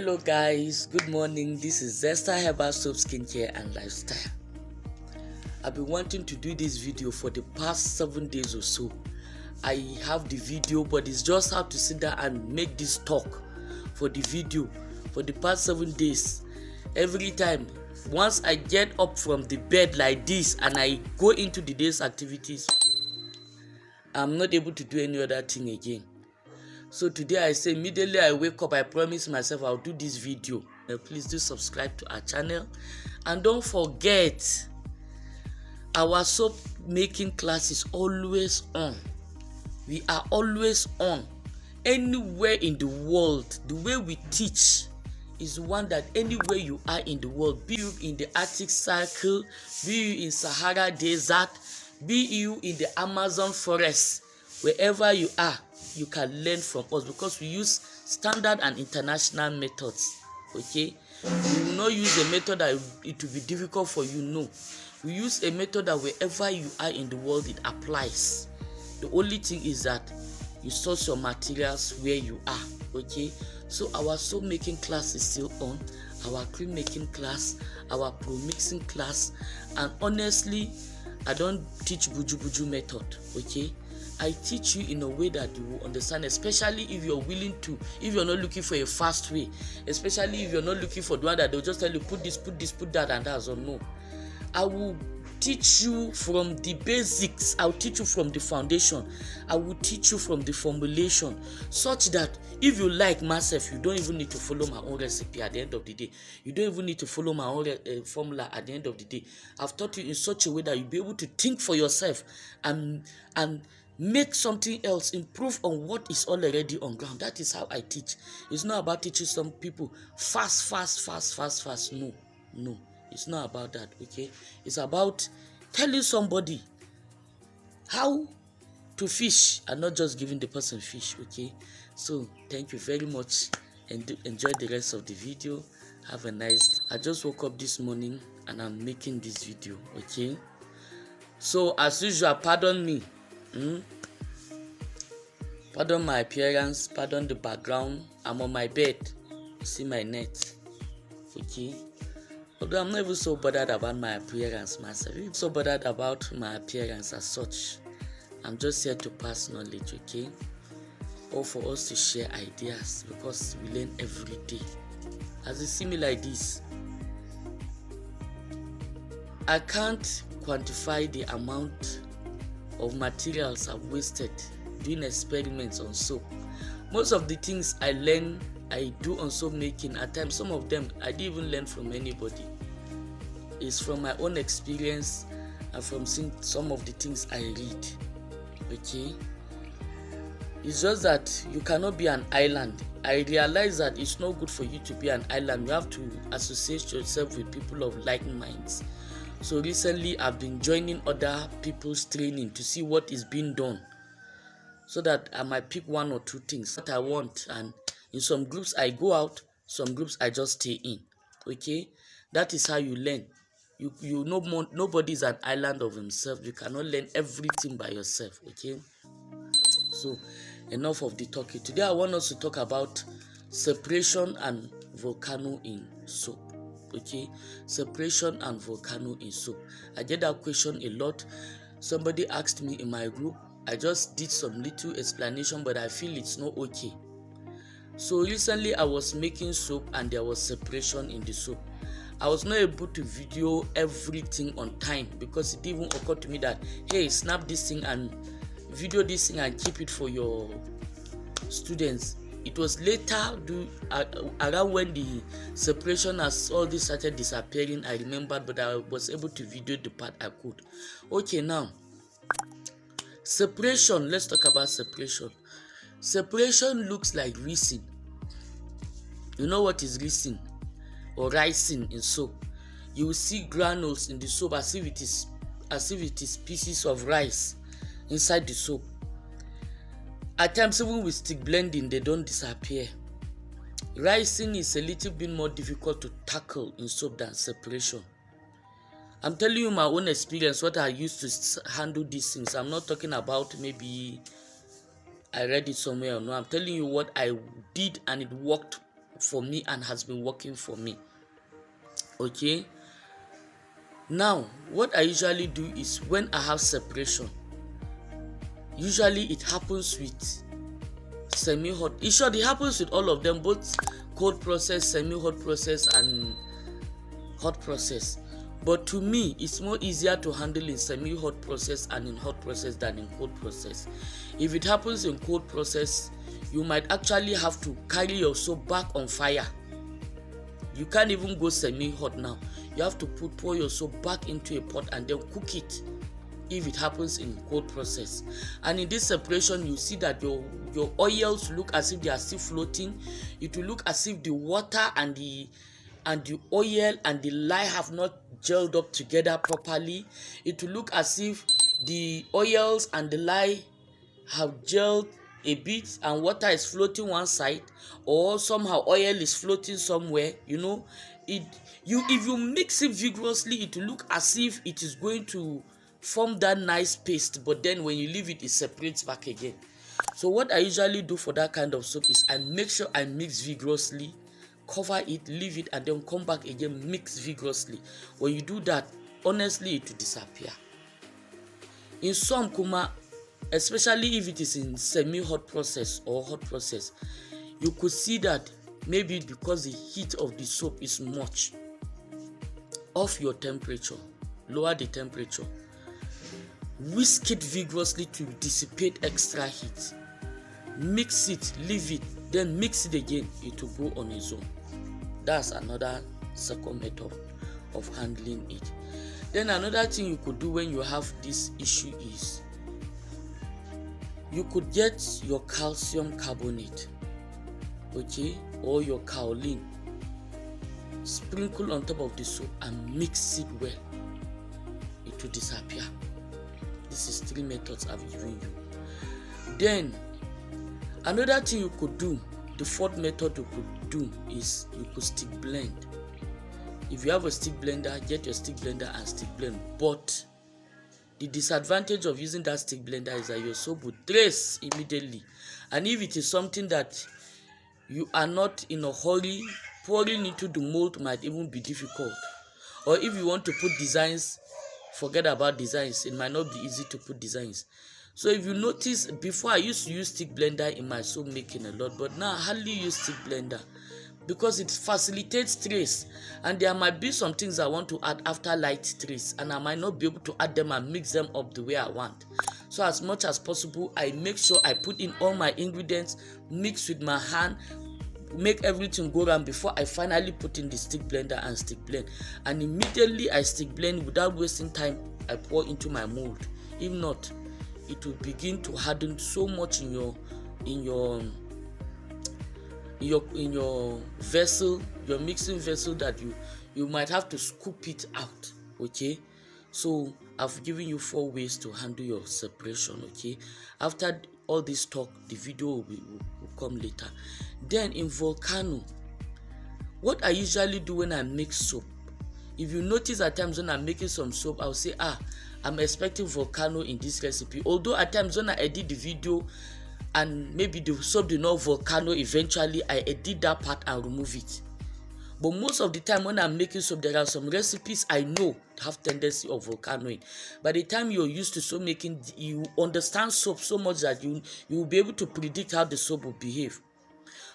Hello guys, good morning. This is Zesta Herbal Soap Skincare and Lifestyle. I've been wanting to do this video for the past 7 days or so. I have the video, but it's just how to sit down and make this talk for the video for the past 7 days. Every time, once I get up from the bed like this and I go into the day's activities, I'm not able to do any other thing again. So today I say immediately I wake up, I promise myself I'll do this video. Please do subscribe to our channel and don't forget our soap making class is always on. We are always on. Anywhere in the world, the way we teach is one that anywhere you are in the world, be you in the Arctic Circle, be you in Sahara Desert, be you in the Amazon forest, wherever you are, you can learn from us because we use standard and international methods. Okay, we will not use a method that it will be difficult for you. No, we use a method that wherever you are in the world it applies. The only thing is that you source your materials where you are. Okay, so our soap making class is still on, our cream making class, our promixing class, and honestly I don't teach buju method. Okay, I teach you in a way that you will understand, especially if you're willing to, if you're not looking for a fast way, especially if you're not looking for the one that they'll just tell you put this, put that, and that's all. No, I will teach you from the basics. I'll teach you from the foundation. I will teach you from the formulation, such that if you like myself, you don't even need to follow my own recipe at the end of the day. You don't even need to follow my own formula at the end of the day. I've taught you in such a way that you'll be able to think for yourself and make something else, improve on what is already on ground. That is how I teach. It's not about teaching some people fast. No, it's not about that. Okay, it's about telling somebody how to fish and not just giving the person fish. Okay, so thank you very much and enjoy the rest of the video. Have a nice day. I just woke up this morning and I'm making this video. Okay, so as usual, pardon me. Pardon my appearance, pardon the background. I'm on my bed. You see my net. Okay, although I'm not even so bothered about my appearance myself, I'm so bothered about my appearance as such. I'm just here to pass knowledge. Okay, or for us to share ideas, because we learn every day. As you see me like this, I can't quantify the amount of materials I've wasted doing experiments on soap. Most of the things I learn, I do on soap making, at times some of them I didn't even learn from anybody. It's from my own experience and from seeing some of the things I read. Okay, it's just that you cannot be an island. I realize that it's not good for you to be an island. You have to associate yourself with people of like minds. So recently I've been joining other people's training to see what is being done, so that I might pick one or two things that I want. And in some groups I go out, some groups I just stay in. Okay, that is how you learn. You know, nobody is an island of himself. You cannot learn everything by yourself. Okay, so enough of the talking. Today I want us to talk about separation and volcano in soap. Okay, separation and volcano in soap. I get that question a lot. Somebody asked me in my group. I just did some little explanation, but I feel it's not okay. So recently I was making soap and there was separation in the soap. I was not able to video everything on time because it even occurred to me that, hey, snap this thing and video this thing and keep it for your students. It was later, around when the separation as all this started disappearing, I remembered, but I was able to video the part I could. Okay, now separation. Let's talk about separation. Separation looks like resin. You know what is resin or rising in soap? You will see granules in the soap as if it is pieces of rice inside the soap. At times, even with stick blending, they don't disappear. Rising is a little bit more difficult to tackle in soap than separation. I'm telling you my own experience, what I used to handle these things. I'm not talking about maybe I read it somewhere or no. I'm telling you what I did and it worked for me and has been working for me. Okay, now what I usually do is when I have separation, usually it happens with semi-hot. It happens with all of them, both cold process, semi-hot process, and hot process. But to me, it's more easier to handle in semi-hot process and in hot process than in cold process. If it happens in cold process, you might actually have to carry your soap back on fire. You can't even go semi-hot now. You have to pour your soap back into a pot and then cook it if it happens in cold process. And in this separation, you see that your oils look as if they are still floating. It will look as if the water and the oil and the lye have not gelled up together properly. It will look as if the oils and the lye have gelled a bit and water is floating one side, or somehow oil is floating somewhere. If you mix it vigorously, it will look as if it is going to form that nice paste, but then when you leave it, it separates back again. So what I usually do for that kind of soap is I make sure I mix vigorously, cover it, leave it, and then come back again, mix vigorously. When you do that, honestly, it will disappear. In some kuma, especially if it is in semi-hot process or hot process, you could see that maybe because the heat of the soap is much. Off your temperature, lower the temperature, whisk it vigorously to dissipate extra heat, mix it, leave it, then mix it again. It will go on its own. That's another second method of handling it. Then another thing you could do when you have this issue is you could get your calcium carbonate, okay, or your kaolin, sprinkle on top of the soap and mix it well. It will disappear. This is 3 methods I've given you. Then another thing you could do, the 4th method you could do is you could stick blend. If you have a stick blender, get your stick blender and stick blend. But the disadvantage of using that stick blender is that your soap will trace immediately. And if it is something that you are not in a hurry, pouring into the mold might even be difficult. Or if you want to put designs, forget about designs. It might not be easy to put designs. So if you notice, before I used to use stick blender in my soap making a lot, but now I hardly use stick blender because it facilitates trace, and there might be some things I want to add after light trace, and I might not be able to add them and mix them up the way I want. So as much as possible, I make sure I put in all my ingredients, mix with my hand, make everything go around before I finally put in the stick blender and stick blend. And immediately I stick blend without wasting time, I pour into my mold. If not, it will begin to harden so much in your vessel, your mixing vessel, that you might have to scoop it out. Okay, so I've given you 4 ways to handle your separation. Okay, after all this talk, the video will come later. Then in Volcano, what I usually do when I make soap, if you notice at times when I'm making some soap, I'll say, I'm expecting Volcano in this recipe. Although at times when I edit the video and maybe the soap did not Volcano, eventually I edit that part and remove it. But most of the time when I'm making soap, there are some recipes I know have tendency of volcanoing. By the time you're used to soap making, you understand soap so much that you will be able to predict how the soap will behave.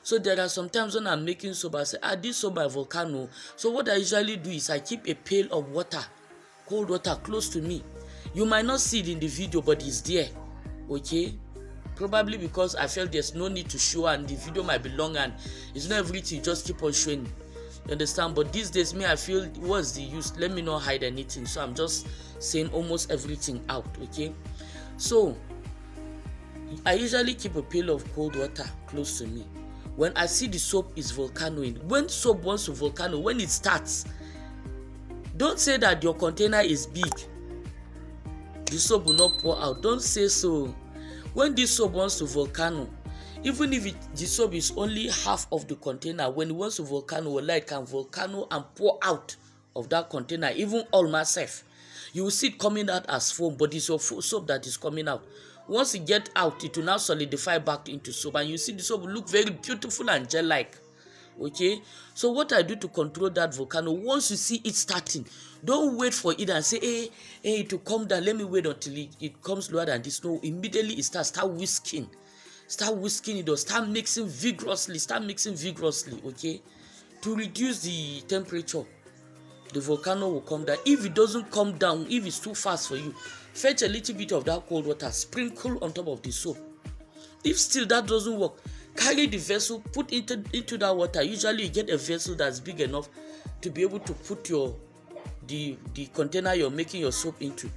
So there are some times when I'm making soap, I say, this soap by Volcano. So what I usually do is I keep a pail of water, cold water, close to me. You might not see it in the video, but it's there. Okay? Probably because I felt there's no need to show, and the video might be long and it's not everything, just keep on showing. You understand? But these days, I feel, what's the use? Let me not hide anything. So I'm just saying almost everything out. Okay? So I usually keep a pail of cold water close to me. When I see the soap is volcanoing, when soap wants to volcano, when it starts, don't say that your container is big, the soap will not pour out. Don't say so. When this soap wants to volcano, even if the soap is only half of the container, when it wants to volcano, it can volcano and pour out of that container, even all myself. You will see it coming out as foam, but it's your soap that is coming out. Once it gets out, it will now solidify back into soap, and you see the soap will look very beautiful and gel-like. Okay, so what I do to control that volcano, once you see it starting, don't wait for it and say, hey, to come down, let me wait until it comes lower than this. No, immediately it start whisking, it, or start mixing vigorously, okay, to reduce the temperature. The volcano will come down. If it doesn't come down, if it's too fast for you, fetch a little bit of that cold water, sprinkle on top of the soap. If still that doesn't work, carry the vessel, put into that water. Usually you get a vessel that's big enough to be able to put the container you're making your soap into.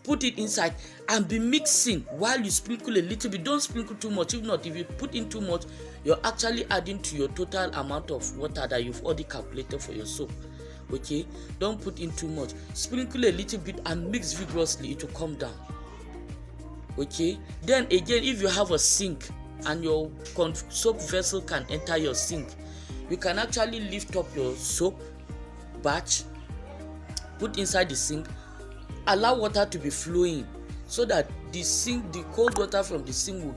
Put it inside and be mixing while you sprinkle a little bit. Don't sprinkle too much. If not, if you put in too much, you're actually adding to your total amount of water that you've already calculated for your soap. Okay, don't put in too much. Sprinkle a little bit and mix vigorously. It will come down. Okay, then again, if you have a sink and your soap vessel can enter your sink, you can actually lift up your soap batch, put inside the sink, allow water to be flowing, so that the cold water from the sink will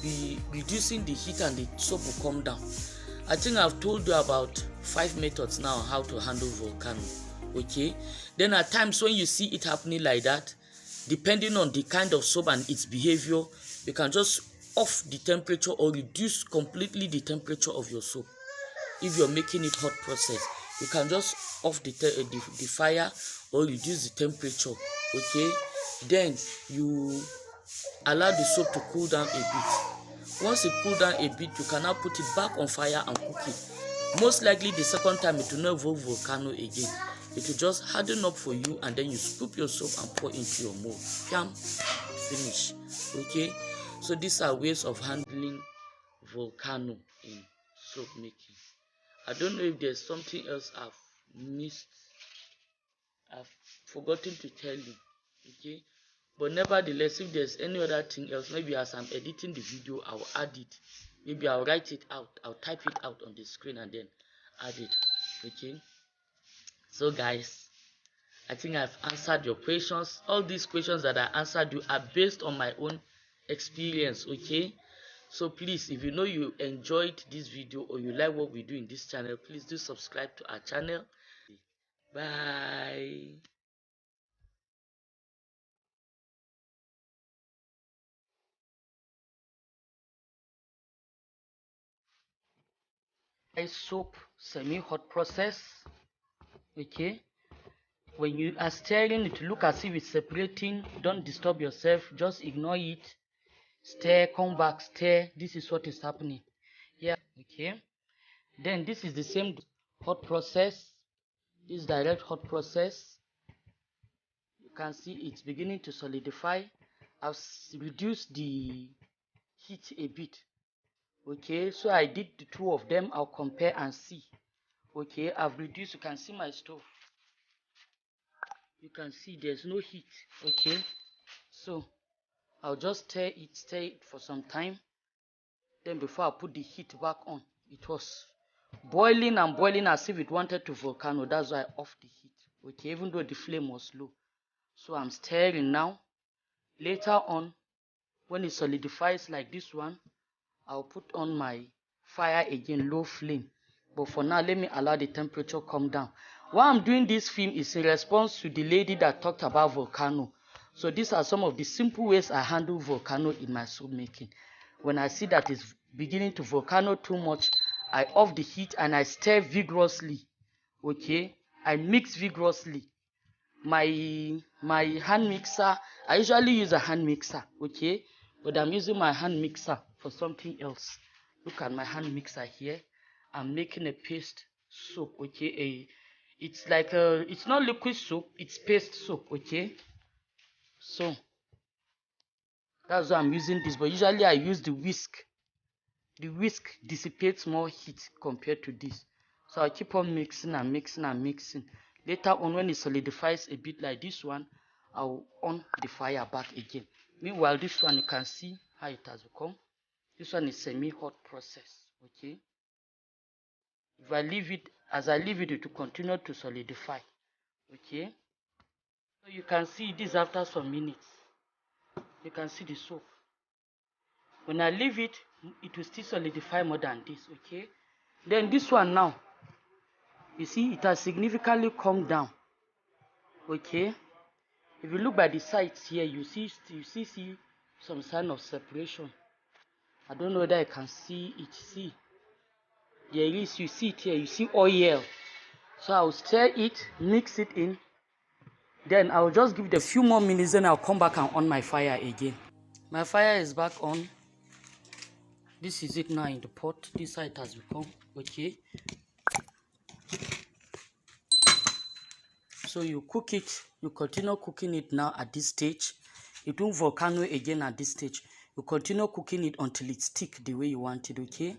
be reducing the heat and the soap will come down. I think I've told you about 5 methods now how to handle volcano. Okay, then at times when you see it happening like that, depending on the kind of soap and its behavior, you can just off the temperature or reduce completely the temperature of your soap. If you're making it hot process, you can just off the fire or reduce the temperature. Okay, then you allow the soap to cool down a bit. Once it cool down a bit, you can now put it back on fire and cook it. Most likely the second time it will not evolve volcano again. It will just harden up for you, and then you scoop your soap and pour into your mold. Bam, finish. Okay, so these are ways of handling volcano in soap making. I don't know if there's something else I've missed, I've forgotten to tell you. Okay, but nevertheless, if there's any other thing else, maybe as I'm editing the video, I'll add it. Maybe I'll write it out, I'll type it out on the screen and then add it. Okay, so guys, I think I've answered your questions. All these questions that I answered you are based on my own experience. Okay, so please, if you know you enjoyed this video or you like what we do in this channel, please do subscribe to our channel. Bye. Soap semi-hot process. Okay, when you are stirring, it look as if it's separating. Don't disturb yourself, just ignore it. Stir, come back, stir. This is what is happening. Yeah. Okay, then this is the same hot process. This direct hot process, you can see it's beginning to solidify. I've reduced the heat a bit. Okay, so I did the two of them. I'll compare and see. Okay, I've reduced. You can see my stove. You can see there's no heat. Okay, so I'll just stir it for some time. Then before I put the heat back on, it was boiling and boiling as if it wanted to volcano. That's why I off the heat. Okay, even though the flame was low. So I'm stirring now. Later on, when it solidifies like this one, I'll put on my fire again, low flame. But for now, let me allow the temperature come down. Why I'm doing this film is in response to the lady that talked about volcano. So these are some of the simple ways I handle volcano in my soap making. When I see that it's beginning to volcano too much, I off the heat and I stir vigorously. Okay, I mix vigorously. My hand mixer, I usually use a hand mixer. Okay, but I'm using my hand mixer for something else. Look at my hand mixer here. I'm making a paste soap. Okay, it's like it's not liquid soap, it's paste soap. Okay, so that's why I'm using this, but usually I use the whisk. The whisk dissipates more heat compared to this, so I keep on mixing and mixing and mixing. Later on, when it solidifies a bit like this one, I'll on the fire back again. Meanwhile, this one, you can see how it has become. This one is semi-hot process. Okay, if I leave it, as I leave it, it will continue to solidify. Okay, so you can see this after some minutes. You can see the soap. When I leave it, it will still solidify more than this. Okay, Then this one now, you see it has significantly come down. Okay, if you look by the sides here, you see some sign of separation. I don't know whether I can see it. See, there is, you see it here, you see oil. So I'll stir it, mix it in, then I'll just give it a few more minutes, then I'll come back and on my fire again. My fire is back on. This is it now in the pot. This side has become okay. So you cook it, you continue cooking it now at this stage. You do volcano again at this stage. You continue cooking it until it's thick the way you want it, okay?